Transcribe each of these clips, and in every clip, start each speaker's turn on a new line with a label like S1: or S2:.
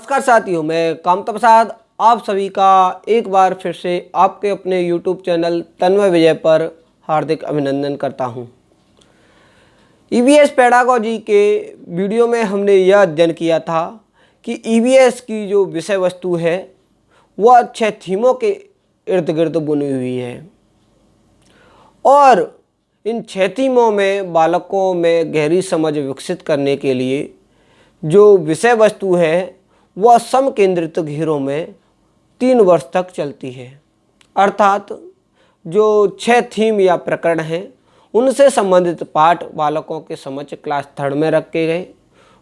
S1: नमस्कार साथियों, मैं कामता प्रसाद आप सभी का एक बार फिर से आपके अपने YouTube चैनल तन्मय विजय पर हार्दिक अभिनंदन करता हूं। EVS पेडागोजी के वीडियो में हमने यह अध्ययन किया था कि EVS की जो विषय वस्तु है वह 6 थीमों के इर्द गिर्द बुनी हुई है और इन 6 थीमों में बालकों में गहरी समझ विकसित करने के लिए जो विषय वस्तु है वह समकेंद्रित घेरों में 3 वर्ष तक चलती है। अर्थात जो 6 थीम या प्रकरण हैं उनसे संबंधित पाठ बालकों के समक्ष क्लास 3rd में रखे गए।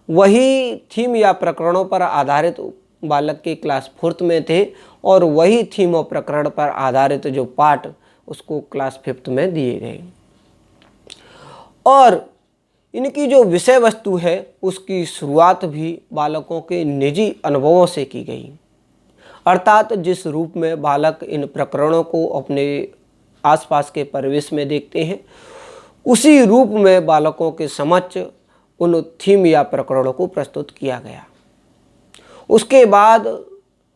S1: वही थीम या प्रकरणों पर आधारित बालक के क्लास 4th में थे और वही थीम और प्रकरण पर आधारित जो पाठ उसको क्लास 5th में दिए गए। और इनकी जो विषय वस्तु है उसकी शुरुआत भी बालकों के निजी अनुभवों से की गई। अर्थात जिस रूप में बालक इन प्रकरणों को अपने आसपास के परिवेश में देखते हैं उसी रूप में बालकों के समक्ष उन थीम या प्रकरणों को प्रस्तुत किया गया। उसके बाद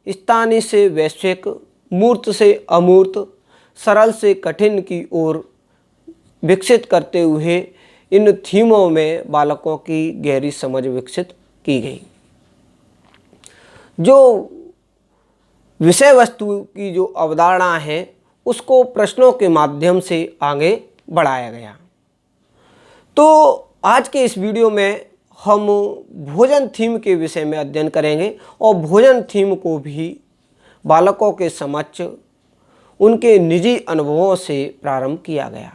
S1: स्थानीय से वैश्विक, मूर्त से अमूर्त, सरल से कठिन की ओर विकसित करते हुए इन थीमों में बालकों की गहरी समझ विकसित की गई। जो विषय वस्तु की जो अवधारणा है उसको प्रश्नों के माध्यम से आगे बढ़ाया गया। तो आज के इस वीडियो में हम भोजन थीम के विषय में अध्ययन करेंगे और भोजन थीम को भी बालकों के समक्ष उनके निजी अनुभवों से प्रारंभ किया गया,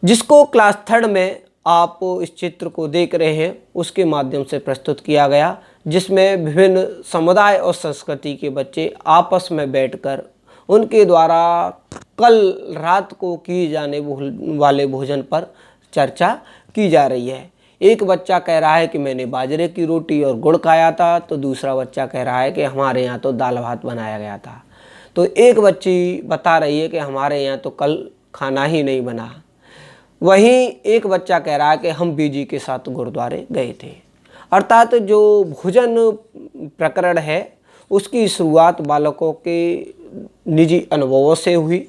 S1: जिसको क्लास 3rd में आप इस चित्र को देख रहे हैं उसके माध्यम से प्रस्तुत किया गया, जिसमें विभिन्न समुदाय और संस्कृति के बच्चे आपस में बैठकर उनके द्वारा कल रात को किए जाने वाले भोजन पर चर्चा की जा रही है। एक बच्चा कह रहा है कि मैंने बाजरे की रोटी और गुड़ खाया था, तो दूसरा बच्चा कह रहा है कि हमारे यहाँ तो दाल भात बनाया गया था। तो एक बच्ची बता रही है कि हमारे यहाँ तो कल खाना ही नहीं बना। वहीं एक बच्चा कह रहा है कि हम बीजी के साथ गुरुद्वारे गए थे। अर्थात जो भोजन प्रकरण है उसकी शुरुआत बालकों के निजी अनुभवों से हुई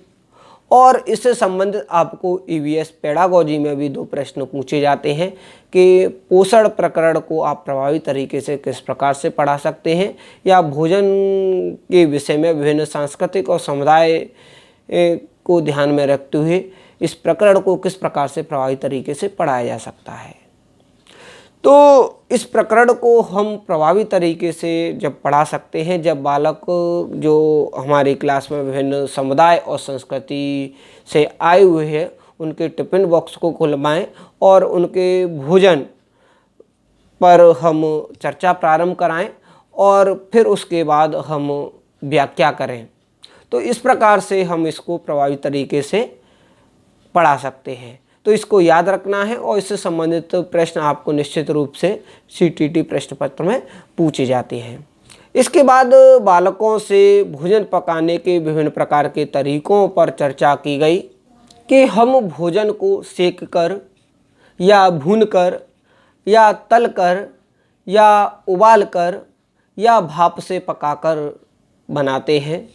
S1: और इससे संबंधित आपको EVS पेडागोजी में भी 2 प्रश्न पूछे जाते हैं कि पोषण प्रकरण को आप प्रभावी तरीके से किस प्रकार से पढ़ा सकते हैं, या भोजन के विषय में विभिन्न सांस्कृतिक और समुदाय को ध्यान में रखते हुए इस प्रकरण को किस प्रकार से प्रभावी तरीके से पढ़ाया जा सकता है। तो इस प्रकरण को हम प्रभावी तरीके से जब पढ़ा सकते हैं जब बालक जो हमारी क्लास में विभिन्न समुदाय और संस्कृति से आए हुए हैं उनके टिफिन बॉक्स को खुलवाएं और उनके भोजन पर हम चर्चा प्रारंभ कराएं और फिर उसके बाद हम व्याख्या करें। तो इस प्रकार से हम इसको प्रभावी तरीके से पढ़ा सकते हैं। तो इसको याद रखना है और इससे संबंधित प्रश्न आपको निश्चित रूप से CTT प्रश्न पत्र में पूछे जाते हैं। इसके बाद बालकों से भोजन पकाने के विभिन्न प्रकार के तरीकों पर चर्चा की गई कि हम भोजन को सेक कर या भून कर या तल कर या उबाल कर या भाप से पकाकर बनाते हैं।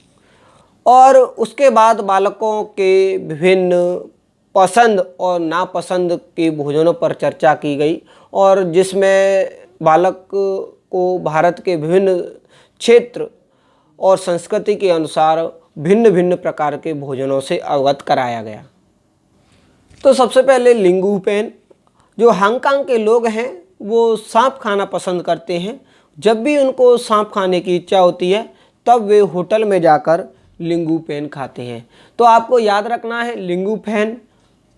S1: और उसके बाद बालकों के विभिन्न पसंद और नापसंद के भोजनों पर चर्चा की गई और जिसमें बालक को भारत के विभिन्न क्षेत्र और संस्कृति के अनुसार भिन्न भिन्न प्रकार के भोजनों से अवगत कराया गया। तो सबसे पहले लिंगुपेन, जो हांगकांग के लोग हैं वो सांप खाना पसंद करते हैं। जब भी उनको सांप खाने की इच्छा होती है तब वे होटल में जाकर लिंगुपेन खाते हैं। तो आपको याद रखना है लिंगुपेन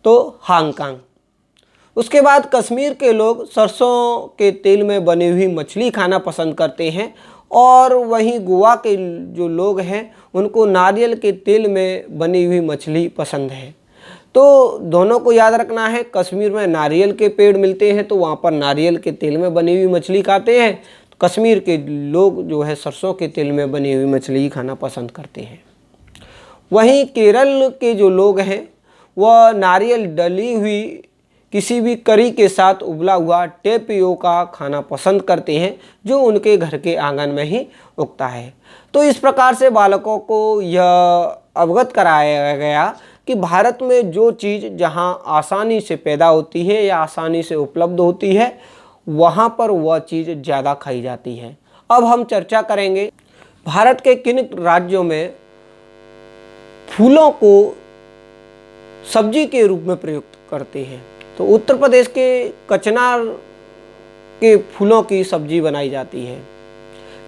S1: तो हांगकांग। उसके बाद कश्मीर के लोग सरसों के तेल में बनी हुई मछली खाना पसंद करते हैं और वहीं गोवा के जो लोग हैं उनको नारियल के तेल में बनी हुई मछली पसंद है। तो दोनों को याद रखना है, कश्मीर में नारियल के पेड़ मिलते हैं तो वहाँ पर नारियल के तेल में बनी हुई मछली खाते हैं। कश्मीर के लोग जो है सरसों के तेल में बनी हुई मछली खाना पसंद करते हैं। वहीं केरल के जो लोग हैं वह नारियल डली हुई किसी भी करी के साथ उबला हुआ टेपियोका खाना पसंद करते हैं, जो उनके घर के आंगन में ही उगता है। तो इस प्रकार से बालकों को यह अवगत कराया गया कि भारत में जो चीज़ जहां आसानी से पैदा होती है या आसानी से उपलब्ध होती है, वहां पर वह चीज़ ज़्यादा खाई जाती है। अब हम चर्चा करेंगे भारत के किन राज्यों में फूलों को सब्जी के रूप में प्रयुक्त करते हैं। तो उत्तर प्रदेश के कचनार के फूलों की सब्जी बनाई जाती है,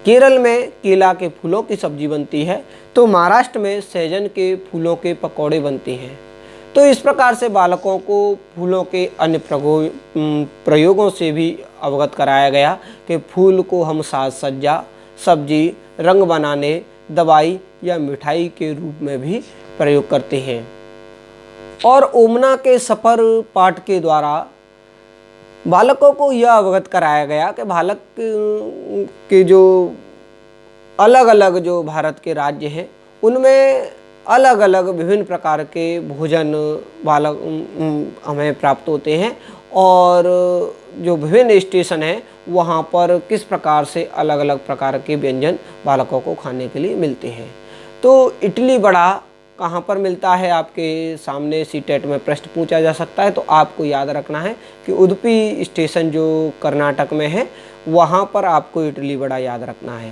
S1: केरल में केला के फूलों की सब्जी बनती है, तो महाराष्ट्र में सहजन के फूलों के पकौड़े बनते हैं। तो इस प्रकार से बालकों को फूलों के अन्य प्रयोगों से भी अवगत कराया गया कि फूल को हम साज सज्जा, सब्जी, रंग बनाने, दवाई या मिठाई के रूप में भी प्रयोग करते हैं। और ओमना के सफर पाठ के द्वारा बालकों को यह अवगत कराया गया कि बालक के जो अलग अलग जो भारत के राज्य हैं, उनमें अलग अलग विभिन्न प्रकार के भोजन बालक हमें प्राप्त होते हैं, और जो विभिन्न स्टेशन हैं वहाँ पर किस प्रकार से अलग अलग प्रकार के व्यंजन बालकों को खाने के लिए मिलते हैं। तो इडली वड़ा कहाँ पर मिलता है, आपके सामने सीटेट में प्रश्न पूछा जा सकता है। तो आपको याद रखना है कि उडुपी स्टेशन जो कर्नाटक में है, वहाँ पर आपको इडली वड़ा याद रखना है।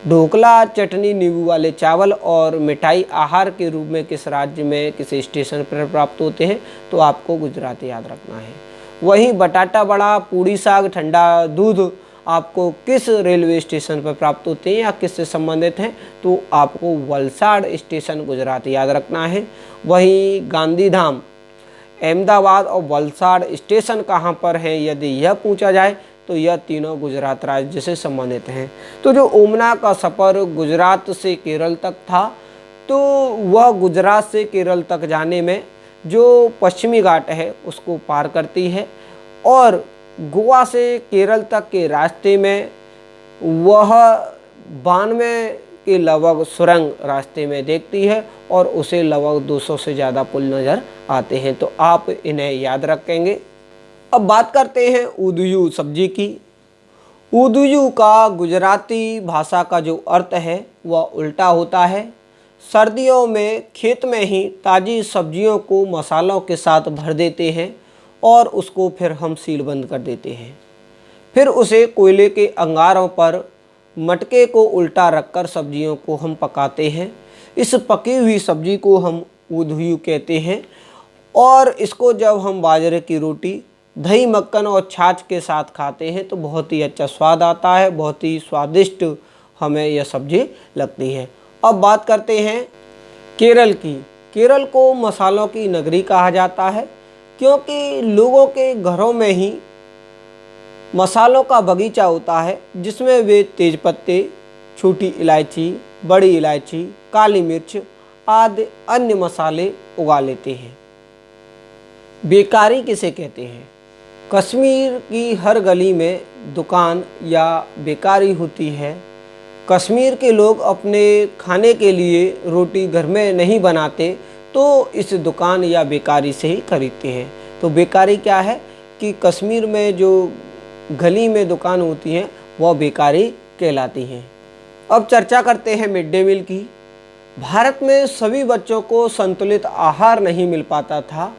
S1: ढोकला, चटनी, नींबू वाले चावल और मिठाई आहार के रूप में किस राज्य में किस स्टेशन पर प्राप्त होते हैं, तो आपको गुजरात याद रखना है। वहीं बटाटा वड़ा, पूड़ी साग, ठंडा दूध आपको किस रेलवे स्टेशन पर प्राप्त होते हैं या किससे संबंधित हैं, तो आपको वलसाड़ स्टेशन गुजरात याद रखना है। वहीं गांधीधाम, अहमदाबाद और वलसाड़ स्टेशन कहाँ पर हैं, यदि यह पूछा जाए तो यह तीनों गुजरात राज्य से संबंधित हैं। तो जो ओमना का सफ़र गुजरात से केरल तक था, तो वह गुजरात से केरल तक जाने में जो पश्चिमी घाट है उसको पार करती है, और गोवा से केरल तक के रास्ते में वह 92 के लगभग सुरंग रास्ते में देखती है, और उसे लगभग 200 से ज़्यादा पुल नज़र आते हैं। तो आप इन्हें याद रखेंगे। अब बात करते हैं उदयू सब्जी की। उदयू का गुजराती भाषा का जो अर्थ है वह उल्टा होता है। सर्दियों में खेत में ही ताज़ी सब्जियों को मसालों के साथ भर देते हैं और उसको फिर हम सीलबंद कर देते हैं। फिर उसे कोयले के अंगारों पर मटके को उल्टा रखकर सब्जियों को हम पकाते हैं। इस पकी हुई सब्जी को हम उदयू कहते हैं, और इसको जब हम बाजरे की रोटी, दही, मक्खन और छाछ के साथ खाते हैं तो बहुत ही अच्छा स्वाद आता है, बहुत ही स्वादिष्ट हमें यह सब्जी लगती है। अब बात करते हैं केरल की। केरल को मसालों की नगरी कहा जाता है, क्योंकि लोगों के घरों में ही मसालों का बगीचा होता है, जिसमें वे तेज़पत्ते, छोटी इलायची, बड़ी इलायची, काली मिर्च आदि अन्य मसाले उगा लेते हैं। बेकारी किसे कहते हैं? कश्मीर की हर गली में दुकान या बेकारी होती है। कश्मीर के लोग अपने खाने के लिए रोटी घर में नहीं बनाते, तो इस दुकान या बेकारी से ही खरीदते हैं। तो बेकारी क्या है कि कश्मीर में जो गली में दुकान होती हैं वह बेकारी कहलाती हैं। अब चर्चा करते हैं मिड डे मील की। भारत में सभी बच्चों को संतुलित आहार नहीं मिल पाता था,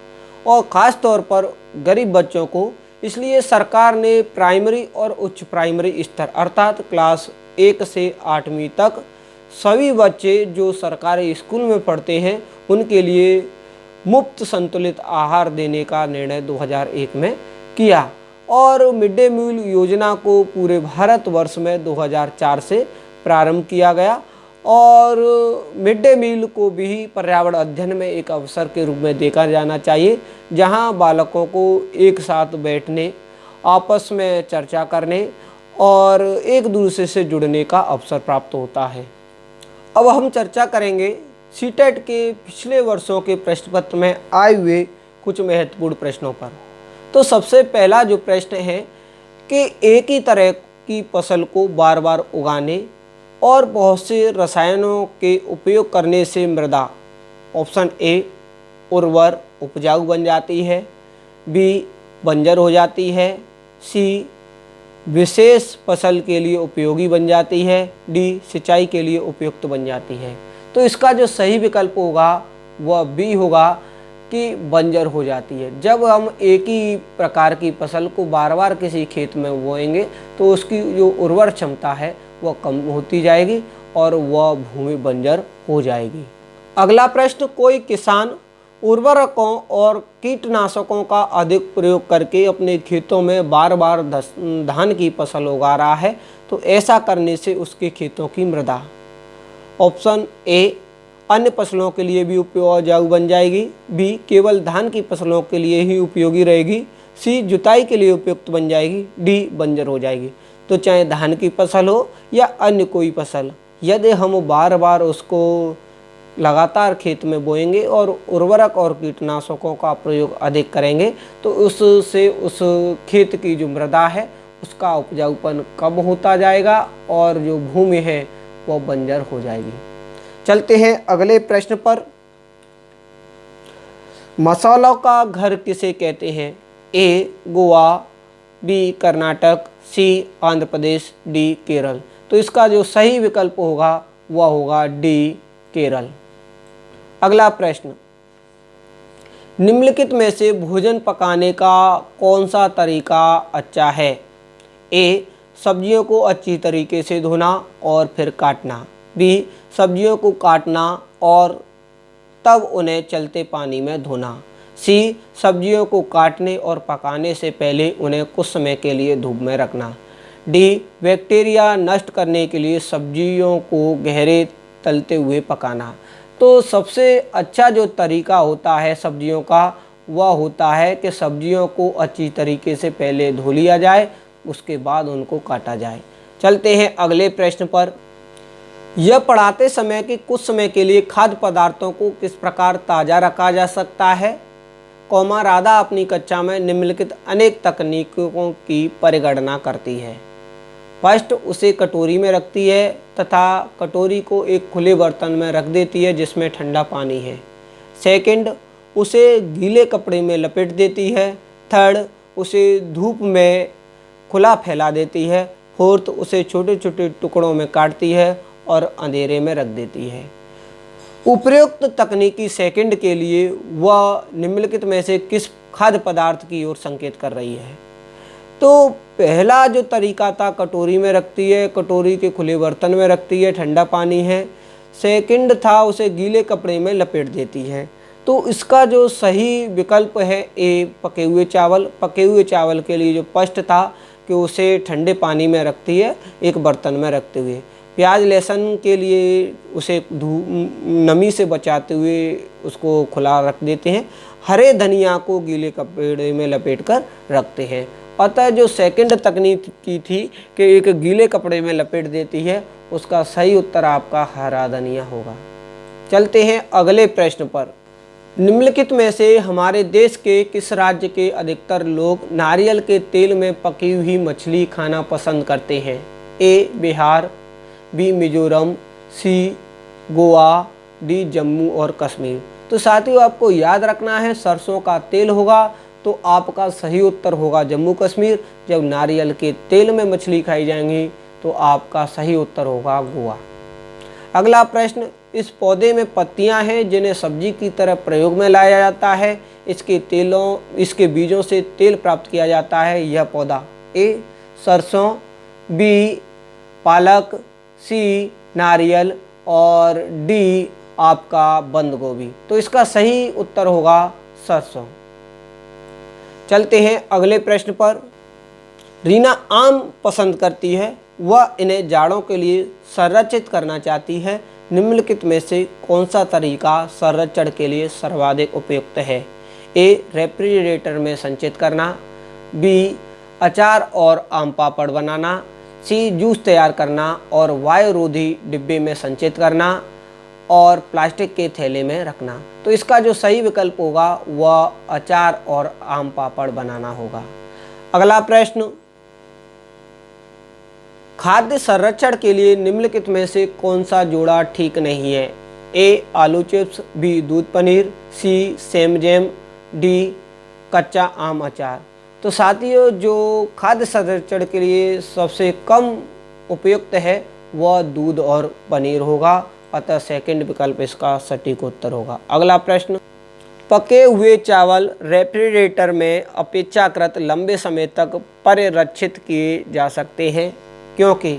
S1: और ख़ास तौर पर गरीब बच्चों को। इसलिए सरकार ने प्राइमरी और उच्च प्राइमरी स्तर अर्थात क्लास 1 से 8वीं तक सभी बच्चे जो सरकारी स्कूल में पढ़ते हैं उनके लिए मुफ्त संतुलित आहार देने का निर्णय 2001 में किया, और मिड डे मील योजना को पूरे भारतवर्ष में 2004 से प्रारंभ किया गया। और मिड डे मील को भी पर्यावरण अध्ययन में एक अवसर के रूप में देखा जाना चाहिए, जहां बालकों को एक साथ बैठने, आपस में चर्चा करने और एक दूसरे से जुड़ने का अवसर प्राप्त होता है। अब हम चर्चा करेंगे सीटेट के पिछले वर्षों के प्रश्न पत्र में आए हुए कुछ महत्वपूर्ण प्रश्नों पर। तो सबसे पहला जो प्रश्न है कि एक ही तरह की फसल को बार बार उगाने और बहुत से रसायनों के उपयोग करने से मृदा, ऑप्शन ए, उर्वर उपजाऊ बन जाती है, बी, बंजर हो जाती है, सी विशेष फसल के लिए उपयोगी बन जाती है, डी सिंचाई के लिए उपयुक्त बन जाती है। तो इसका जो सही विकल्प होगा वह बी होगा कि बंजर हो जाती है। जब हम एक ही प्रकार की फसल को बार बार किसी खेत में बोएंगे तो उसकी जो उर्वर क्षमता है वह कम होती जाएगी और वह भूमि बंजर हो जाएगी। अगला प्रश्न, कोई किसान उर्वरकों और कीटनाशकों का अधिक प्रयोग करके अपने खेतों में बार बार धान की फसल उगा रहा है, तो ऐसा करने से उसके खेतों की मृदा ऑप्शन ए अन्य फसलों के लिए भी उपजाऊ बन जाएगी, बी केवल धान की फसलों के लिए ही उपयोगी रहेगी, सी जुताई के लिए उपयुक्त बन जाएगी, डी बंजर हो जाएगी। तो चाहे धान की फसल हो या अन्य कोई फसल, यदि हम बार बार उसको लगातार खेत में बोएंगे और उर्वरक और कीटनाशकों का प्रयोग अधिक करेंगे तो उससे उस खेत की जो मृदा है उसका उपजाऊपन कम होता जाएगा और जो भूमि है वो बंजर हो जाएगी। चलते हैं अगले प्रश्न पर। मसालों का घर किसे कहते हैं? ए गोवा, बी कर्नाटक, सी आंध्र प्रदेश, डी केरल। तो इसका जो सही विकल्प होगा वह होगा डी केरल। अगला प्रश्न, निम्नलिखित में से भोजन पकाने का कौन सा तरीका अच्छा है? ए सब्जियों को अच्छी तरीके से धोना और फिर काटना, बी सब्जियों को काटना और तब उन्हें चलते पानी में धोना, सी सब्जियों को काटने और पकाने से पहले उन्हें कुछ समय के लिए धूप में रखना, डी बैक्टीरिया नष्ट करने के लिए सब्जियों को गहरे तलते हुए पकाना। तो सबसे अच्छा जो तरीका होता है सब्जियों का वह होता है कि सब्जियों को अच्छी तरीके से पहले धो लिया जाए, उसके बाद उनको काटा जाए। चलते हैं अगले प्रश्न पर। यह पढ़ाते समय कि कुछ समय के लिए खाद्य पदार्थों को किस प्रकार ताज़ा रखा जा सकता है? राधा अपनी कक्षा में निम्नलिखित अनेक तकनीकों की परिगणना करती है। फर्स्ट, उसे कटोरी में रखती है तथा कटोरी को एक खुले बर्तन में रख देती है जिसमें ठंडा पानी है। सेकंड, उसे गीले कपड़े में लपेट देती है। थर्ड, उसे धूप में खुला फैला देती है। फोर्थ, उसे छोटे छोटे टुकड़ों में काटती है और अंधेरे में रख देती है। उपयुक्त तकनीकी सेकंड के लिए वह निम्नलिखित में से किस खाद्य पदार्थ की ओर संकेत कर रही है? तो पहला जो तरीका था कटोरी में रखती है, कटोरी के खुले बर्तन में रखती है, ठंडा पानी है। सेकंड था उसे गीले कपड़े में लपेट देती है। तो इसका जो सही विकल्प है ए पके हुए चावल। पके हुए चावल के लिए जो फर्स्ट था कि उसे ठंडे पानी में रखती है एक बर्तन में रखते हुए। प्याज लहसुन के लिए उसे नमी से बचाते हुए उसको खुला रख देते हैं। हरे धनिया को गीले कपड़े में लपेट कर रखते हैं। अतः जो सेकंड तकनीक की थी कि एक गीले कपड़े में लपेट देती है, उसका सही उत्तर आपका हरा धनिया होगा। चलते हैं अगले प्रश्न पर। निम्नलिखित में से हमारे देश के किस राज्य के अधिकतर लोग नारियल के तेल में पकी हुई मछली खाना पसंद करते हैं? ए बिहार, बी मिजोरम, सी गोवा, डी जम्मू और कश्मीर। तो साथियों आपको याद रखना है सरसों का तेल होगा तो आपका सही उत्तर होगा जम्मू कश्मीर। जब नारियल के तेल में मछली खाई जाएंगी तो आपका सही उत्तर होगा गोवा। अगला प्रश्न, इस पौधे में पत्तियां हैं जिन्हें सब्जी की तरह प्रयोग में लाया जाता है। इसके बीजों से तेल प्राप्त किया जाता है। यह पौधा ए सरसों, बी पालक, सी नारियल और डी आपका बंद गोभी। तो इसका सही उत्तर होगा सरसों। चलते हैं अगले प्रश्न पर। रीना आम पसंद करती है, वह इन्हें जाड़ों के लिए संरक्षित करना चाहती है। निम्नलिखित में से कौन सा तरीका संरक्षण के लिए सर्वाधिक उपयुक्त है? ए रेफ्रिजरेटर में संचित करना, बी अचार और आम पापड़ बनाना, सी जूस तैयार करना और वायुरोधी डिब्बे में संचित करना और प्लास्टिक के थैले में रखना। तो इसका जो सही विकल्प होगा वह अचार और आम पापड़ बनाना होगा। अगला प्रश्न, खाद्य संरक्षण के लिए निम्नलिखित में से कौन सा जोड़ा ठीक नहीं है? ए आलू चिप्स, बी दूध पनीर, सी सेम जैम, डी कच्चा आम अचार। तो साथियों जो खाद्य संरक्षण के लिए सबसे कम उपयुक्त है वह दूध और पनीर होगा, अतः सेकंड विकल्प इसका सटीक उत्तर होगा। अगला प्रश्न, पके हुए चावल रेफ्रिजरेटर में अपेक्षाकृत लंबे समय तक परिरक्षित किए जा सकते हैं क्योंकि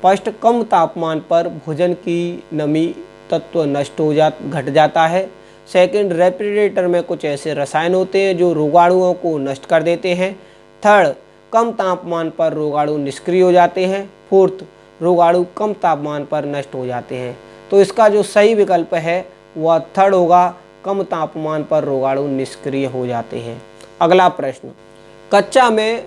S1: फर्स्ट, कम तापमान पर भोजन की नमी तत्व नष्ट हो घट जाता है। सेकंड, रेफ्रिजरेटर में कुछ ऐसे रसायन होते हैं जो रोगाणुओं को नष्ट कर देते हैं। थर्ड, कम तापमान पर रोगाणु निष्क्रिय हो जाते हैं। फोर्थ, रोगाणु कम तापमान पर नष्ट हो जाते हैं। तो इसका जो सही विकल्प है वह थर्ड होगा, कम तापमान पर रोगाणु निष्क्रिय हो जाते हैं। अगला प्रश्न, कक्षा में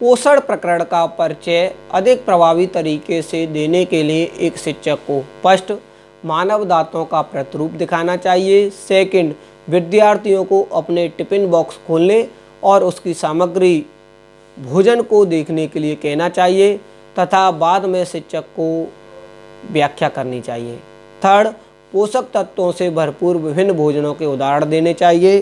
S1: पोषण प्रकरण का परिचय अधिक प्रभावी तरीके से देने के लिए एक शिक्षक को फर्स्ट, मानव दांतों का प्रतिरूप दिखाना चाहिए। सेकंड, विद्यार्थियों को अपने टिफिन बॉक्स खोलने और उसकी सामग्री भोजन को देखने के लिए कहना चाहिए तथा बाद में शिक्षक को व्याख्या करनी चाहिए। थर्ड, पोषक तत्वों से भरपूर विभिन्न भोजनों के उदाहरण देने चाहिए।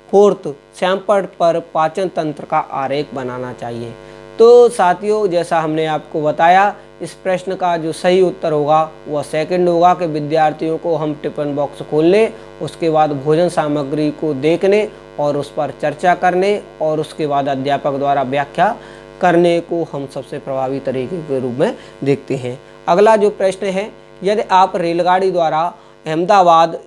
S1: फोर्थ, श्यामपट्ट पर पाचन तंत्र का आरेख बनाना चाहिए। तो साथियों जैसा हमने आपको बताया, इस प्रश्न का जो सही उत्तर होगा वह सेकंड होगा कि विद्यार्थियों को हम टिफिन बॉक्स खोलने, उसके बाद भोजन सामग्री को देखने और उस पर चर्चा करने और उसके बाद अध्यापक द्वारा व्याख्या करने को हम सबसे प्रभावी तरीके के रूप में देखते हैं। अगला जो प्रश्न है, यदि आप रेलगाड़ी द्वारा अहमदाबाद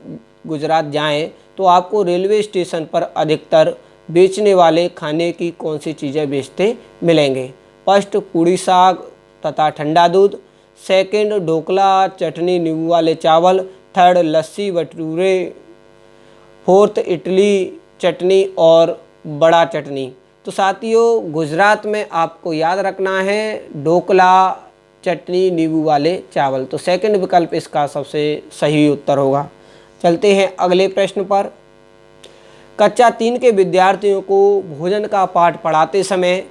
S1: गुजरात जाएं तो आपको रेलवे स्टेशन पर अधिकतर बेचने वाले खाने की कौन सी चीज़ें बेचते मिलेंगे। फर्स्ट, पूड़ी साग तथा ठंडा दूध। सेकंड, ढोकला चटनी नींबू वाले चावल। थर्ड, लस्सी भटूरे। फोर्थ, इडली चटनी और बड़ा चटनी। तो साथियों गुजरात में आपको याद रखना है ढोकला चटनी नींबू वाले चावल। तो सेकंड विकल्प इसका सबसे सही उत्तर होगा। चलते हैं अगले प्रश्न पर। कक्षा 3 के विद्यार्थियों को भोजन का पाठ पढ़ाते समय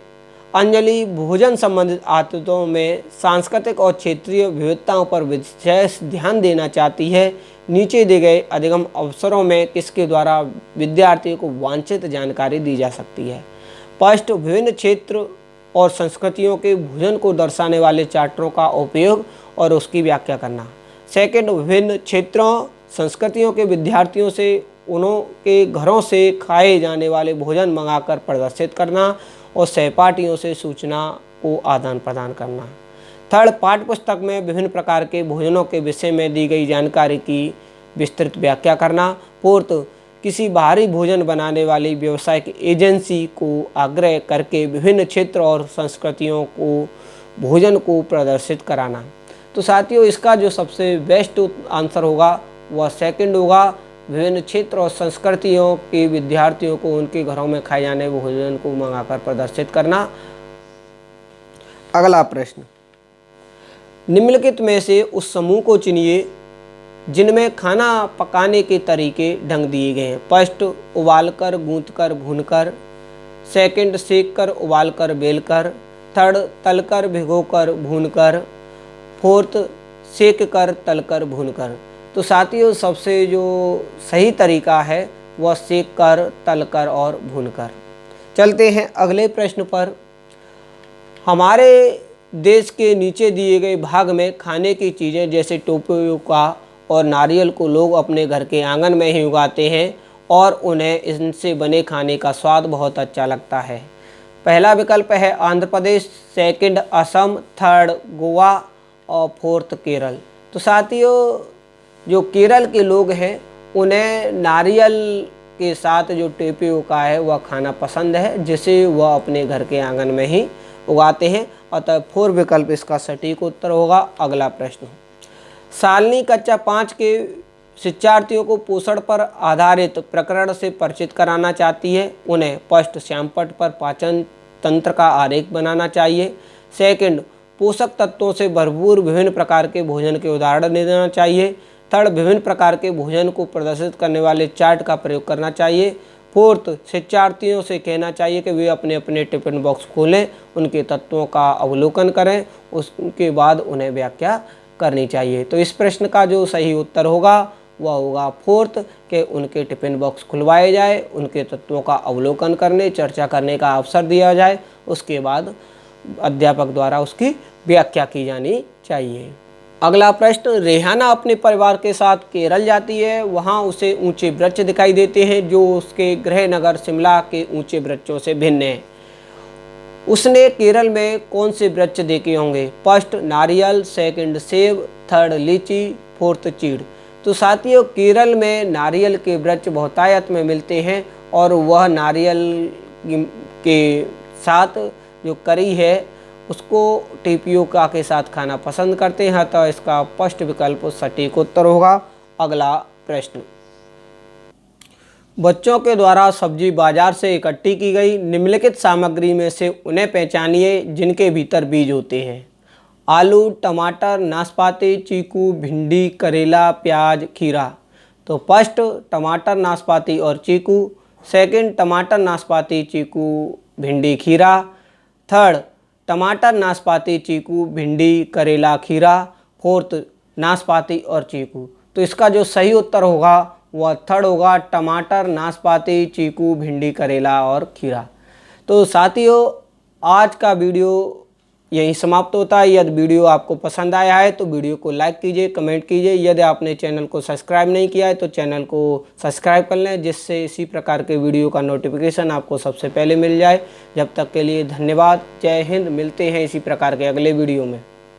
S1: अंजलि भोजन संबंधित आदतों में सांस्कृतिक और क्षेत्रीय विविधताओं पर विशेष ध्यान देना चाहती है। नीचे दिए गए अधिगम अवसरों में किसके द्वारा विद्यार्थियों को वांछित जानकारी दी जा सकती है। फर्स्ट, विभिन्न क्षेत्र और संस्कृतियों के भोजन को दर्शाने वाले चार्टरों का उपयोग और उसकी व्याख्या करना। सेकंड, विभिन्न क्षेत्रों संस्कृतियों के विद्यार्थियों से उनके घरों से खाए जाने वाले भोजन मंगाकर प्रदर्शित करना और सहपाठियों से सूचना को आदान प्रदान करना। थर्ड, पाठ्य पुस्तक में विभिन्न प्रकार के भोजनों के विषय में दी गई जानकारी की विस्तृत व्याख्या करना। फोर्थ, किसी बाहरी भोजन बनाने वाली व्यावसायिक एजेंसी को आग्रह करके विभिन्न क्षेत्र और संस्कृतियों को भोजन को प्रदर्शित कराना। तो साथियों इसका जो सबसे बेस्ट आंसर होगा वह सेकंड होगा, विभिन्न क्षेत्र और संस्कृतियों के विद्यार्थियों को उनके घरों में खाए जाने भोजन को मंगाकर प्रदर्शित करना। अगला प्रश्न, निम्नलिखित में से उस समूह को चुनिए जिनमें खाना पकाने के तरीके ढंग दिए गए हैं। फर्स्ट, उबालकर, गूंथकर, भूनकर। सेकंड, सेककर, उबालकर, बेलकर। थर्ड, तलकर, भिगोकर, भूनकर। फोर्थ, सेककर, तलकर, भूनकर। तो साथियों सबसे जो सही तरीका है वह सेककर, तलकर और भूनकर। चलते हैं अगले प्रश्न पर। हमारे देश के नीचे दिए गए भाग में खाने की चीज़ें जैसे टोपियोका और नारियल को लोग अपने घर के आंगन में ही उगाते हैं और उन्हें इनसे बने खाने का स्वाद बहुत अच्छा लगता है। पहला विकल्प है आंध्र प्रदेश, सेकंड असम, थर्ड गोवा और फोर्थ केरल। तो साथियों जो केरल के लोग हैं उन्हें नारियल के साथ जो टेपियोका है वह खाना पसंद है, जिसे वह अपने घर के आंगन में ही उगाते हैं। अतः फोर्थ विकल्प इसका सटीक उत्तर होगा। अगला प्रश्न, शालिनी कक्षा 5 के शिक्षार्थियों को पोषण पर आधारित प्रकरण से परिचित कराना चाहती है। उन्हें फर्स्ट, श्यामपट्ट पर पाचन तंत्र का आरेख बनाना चाहिए। सेकंड, पोषक तत्वों से भरपूर विभिन्न प्रकार के भोजन के उदाहरण देना चाहिए। थर्ड, विभिन्न प्रकार के भोजन को प्रदर्शित करने वाले चार्ट का प्रयोग करना चाहिए। फोर्थ, शिक्षार्थियों से कहना चाहिए कि वे अपने अपने टिफिन बॉक्स खोलें, उनके तत्वों का अवलोकन करें, उसके बाद उन्हें व्याख्या करनी चाहिए। तो इस प्रश्न का जो सही उत्तर होगा वह होगा फोर्थ कि उनके टिफ़िन बॉक्स खुलवाए जाए, उनके तत्वों का अवलोकन करने चर्चा करने का अवसर दिया जाए, उसके बाद अध्यापक द्वारा उसकी व्याख्या की जानी चाहिए। अगला प्रश्न, रेहाना अपने परिवार के साथ केरल जाती है, वहाँ उसे ऊंचे वृक्ष दिखाई देते हैं जो उसके गृह नगर शिमला के ऊंचे वृक्षों से भिन्न है। उसने केरल में कौन से वृक्ष देखे होंगे? फर्स्ट नारियल, सेकंड सेब, थर्ड लीची, फोर्थ चीड़। तो साथियों, केरल में नारियल के वृक्ष बहुतायत में मिलते हैं और वह नारियल के साथ जो करी है उसको टेपियोका के साथ खाना पसंद करते हैं, तो इसका फर्स्ट विकल्प सटीक उत्तर होगा। अगला प्रश्न, बच्चों के द्वारा सब्जी बाजार से इकट्ठी की गई निम्नलिखित सामग्री में से उन्हें पहचानिए जिनके भीतर बीज होते हैं। आलू, टमाटर, नाशपाती, चीकू, भिंडी, करेला, प्याज, खीरा। तो फर्स्ट टमाटर, नाशपाती और चीकू, सेकंड टमाटर, नाशपाती, चीकू, भिंडी, खीरा, थर्ड टमाटर, नाशपाती, चीकू, भिंडी, करेला, खीरा, फोर्थ नाशपाती और चीकू। तो इसका जो सही उत्तर होगा वह थर्ड होगा, टमाटर, नाशपाती, चीकू, भिंडी, करेला और खीरा। तो साथियों, आज का वीडियो यहीं समाप्त होता है। यदि वीडियो आपको पसंद आया है तो वीडियो को लाइक कीजिए, कमेंट कीजिए। यदि आपने चैनल को सब्सक्राइब नहीं किया है तो चैनल को सब्सक्राइब कर लें, जिससे इसी प्रकार के वीडियो का नोटिफिकेशन आपको सबसे पहले मिल जाए। जब तक के लिए धन्यवाद। जय हिंद। मिलते हैं इसी प्रकार के अगले वीडियो में।